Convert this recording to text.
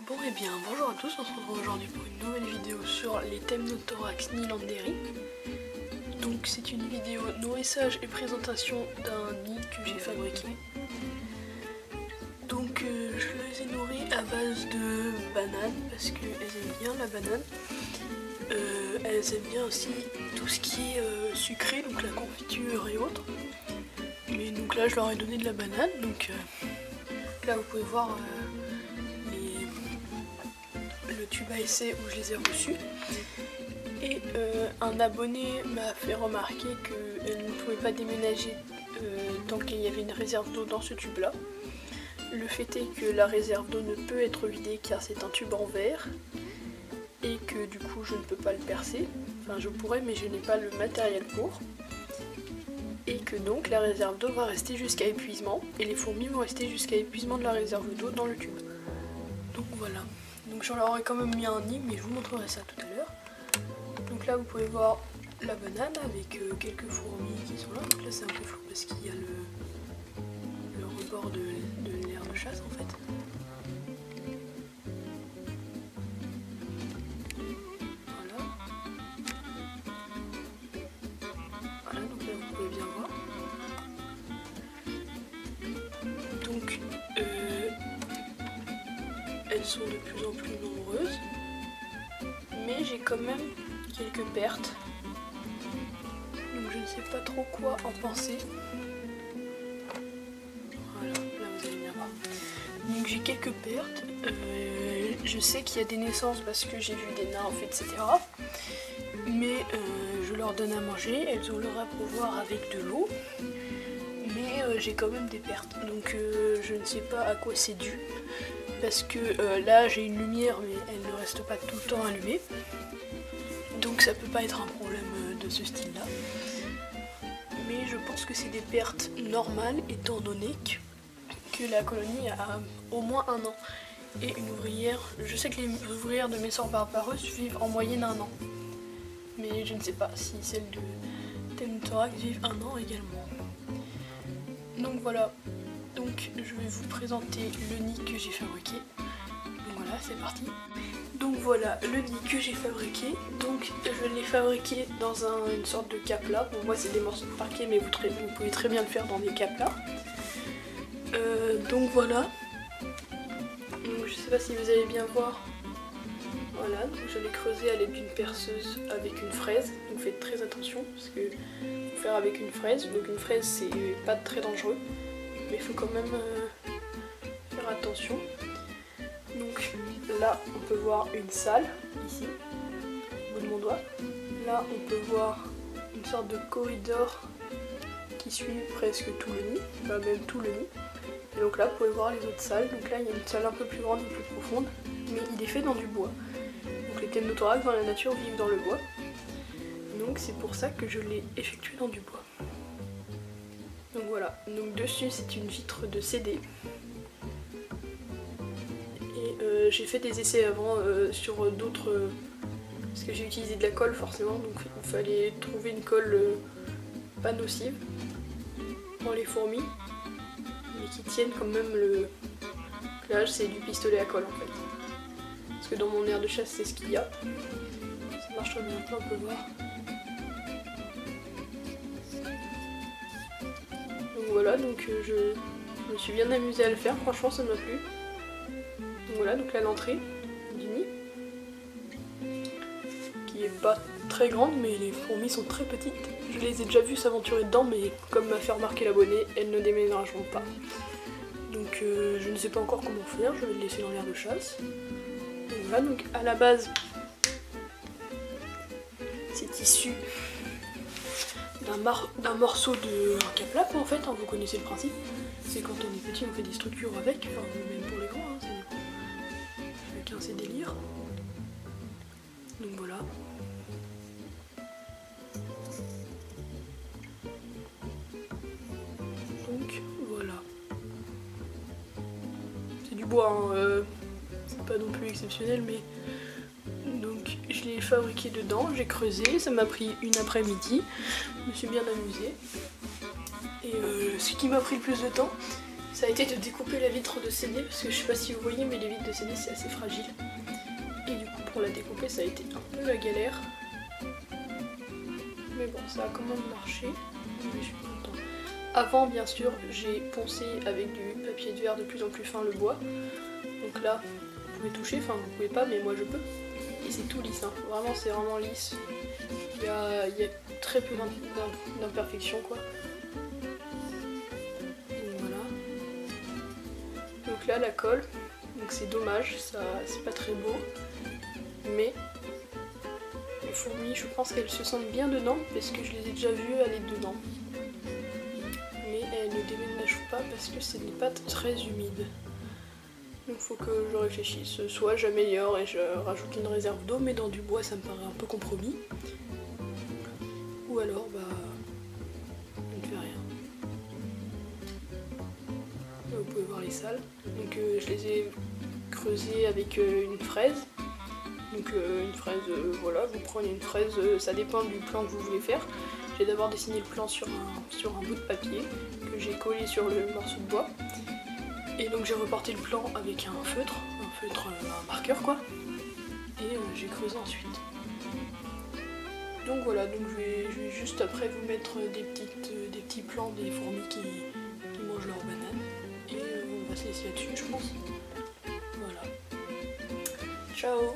Bon et bien bonjour à tous, on se retrouve aujourd'hui pour une nouvelle vidéo sur les Temnothorax Nillanderi. Donc c'est une vidéo nourrissage et présentation d'un nid que j'ai fabriqué. Donc je les ai nourris à base de bananes parce qu'elles aiment bien la banane. Elles aiment bien aussi tout ce qui est sucré, donc la confiture et autres. Mais donc là je leur ai donné de la banane, donc là vous pouvez voir le tube à essai où je les ai reçus. Et un abonné m'a fait remarquer qu'elle ne pouvait pas déménager tant qu'il y avait une réserve d'eau dans ce tube là. Le fait est que la réserve d'eau ne peut être vidée car c'est un tube en verre et que du coup je ne peux pas le percer. Enfin je pourrais mais je n'ai pas le matériel pour. Et que donc la réserve d'eau va rester jusqu'à épuisement et les fourmis vont rester jusqu'à épuisement de la réserve d'eau dans le tube. Donc voilà. Donc j'en leur ai quand même mis un nid mais je vous montrerai ça tout à l'heure. Donc là vous pouvez voir la banane avec quelques fourmis qui sont là. Donc là c'est un peu flou parce qu'il y a le rebord de l'aire de chasse en fait. Voilà. Voilà, donc là vous pouvez bien voir. Donc elles sont de plus en plus nombreuses. Mais j'ai quand même quelques pertes. Donc je ne sais pas trop quoi en penser. Voilà, là vous allez bien voir. Donc j'ai quelques pertes. Je sais qu'il y a des naissances parce que j'ai vu des nymphes, etc. Mais je leur donne à manger, elles ont leur abreuvoir avec de l'eau. Mais j'ai quand même des pertes. Donc je ne sais pas à quoi c'est dû. Parce que là j'ai une lumière mais elle ne reste pas tout le temps allumée. Donc ça peut pas être un problème de ce style là. Mais je pense que c'est des pertes normales étant donné que la colonie a au moins 1 an. Et une ouvrière, je sais que les ouvrières de Messor Barbaros vivent en moyenne 1 an. Mais je ne sais pas si celles de Temnothorax vivent 1 an également. Donc voilà. Donc je vais vous présenter le nid que j'ai fabriqué. Donc voilà, c'est parti. Donc voilà le nid que j'ai fabriqué. Donc je l'ai fabriqué dans une sorte de capla. Bon moi c'est des morceaux de parquet mais vous pouvez très bien le faire dans des caplas. Donc voilà. Donc, je sais pas si vous allez bien voir. Voilà, donc je l'ai creusé à l'aide d'une perceuse avec une fraise. Donc faites très attention parce que faut faire avec une fraise. Donc une fraise c'est pas très dangereux. Mais il faut quand même faire attention. Donc là on peut voir une salle ici au bout de mon doigt. Là on peut voir une sorte de corridor qui suit presque tout le nid, enfin même tout le nid. Et donc là vous pouvez voir les autres salles. Donc là il y a une salle un peu plus grande et plus profonde, mais il est fait dans du bois. Donc les Temnothorax dans la nature vivent dans le bois. Donc c'est pour ça que je l'ai effectué dans du bois. Donc voilà, donc dessus c'est une vitre de CD. Et j'ai fait des essais avant sur d'autres... parce que j'ai utilisé de la colle forcément, donc il fallait trouver une colle pas nocive pour les fourmis, mais qui tienne quand même le... Là c'est du pistolet à colle en fait. Parce que dans mon aire de chasse c'est ce qu'il y a. Ça marche très bien, on peut voir. Donc voilà, donc je me suis bien amusée à le faire, franchement ça m'a plu. Donc voilà, donc là l'entrée du nid, qui est pas très grande mais les fourmis sont très petites. Je les ai déjà vues s'aventurer dedans mais comme m'a fait remarquer l'abonné, elles ne déménageront pas. Donc je ne sais pas encore comment faire, je vais le laisser dans l'aire de chasse. Donc voilà, donc à la base c'est issu d'un morceau de capla en fait, hein, vous connaissez le principe. C'est quand on est petit on fait des structures avec, enfin même pour les grands, hein, chacun ses délires. Donc voilà. Donc voilà. C'est du bois, hein, c'est pas non plus exceptionnel mais... Donc je l'ai fabriqué dedans, j'ai creusé, ça m'a pris une après-midi, je me suis bien amusée. Et ce qui m'a pris le plus de temps, ça a été de découper la vitre de CD, parce que je sais pas si vous voyez, mais les vitres de CD c'est assez fragile. Et du coup pour la découper ça a été un peu la galère. Mais bon, ça a quand même marché, je suis contente. Avant bien sûr j'ai poncé avec du papier de verre de plus en plus fin le bois. Donc là vous pouvez toucher, enfin vous pouvez pas mais moi je peux. Et c'est tout lisse, hein. Vraiment c'est vraiment lisse. Il y a très peu d'imperfections quoi. Donc là la colle, donc c'est dommage, ça c'est pas très beau, mais les fourmis je pense qu'elles se sentent bien dedans parce que je les ai déjà vues aller dedans. Mais elles ne déménagent pas parce que c'est des pâtes très humides. Donc faut que je réfléchisse, soit j'améliore et je rajoute une réserve d'eau, mais dans du bois ça me paraît un peu compromis. Ou alors bah je ne fais rien. Là, vous pouvez voir les salles. Donc je les ai creusées avec une fraise. Donc une fraise, voilà, vous prenez une fraise, ça dépend du plan que vous voulez faire. J'ai d'abord dessiné le plan sur un bout de papier que j'ai collé sur le morceau de bois. Et donc j'ai reporté le plan avec un feutre, un marqueur quoi. Et j'ai creusé ensuite. Donc voilà, donc je vais juste après vous mettre des petits plans des fourmis qui mangent leurs bananes. Et on va se laisser là-dessus je pense. Voilà. Ciao!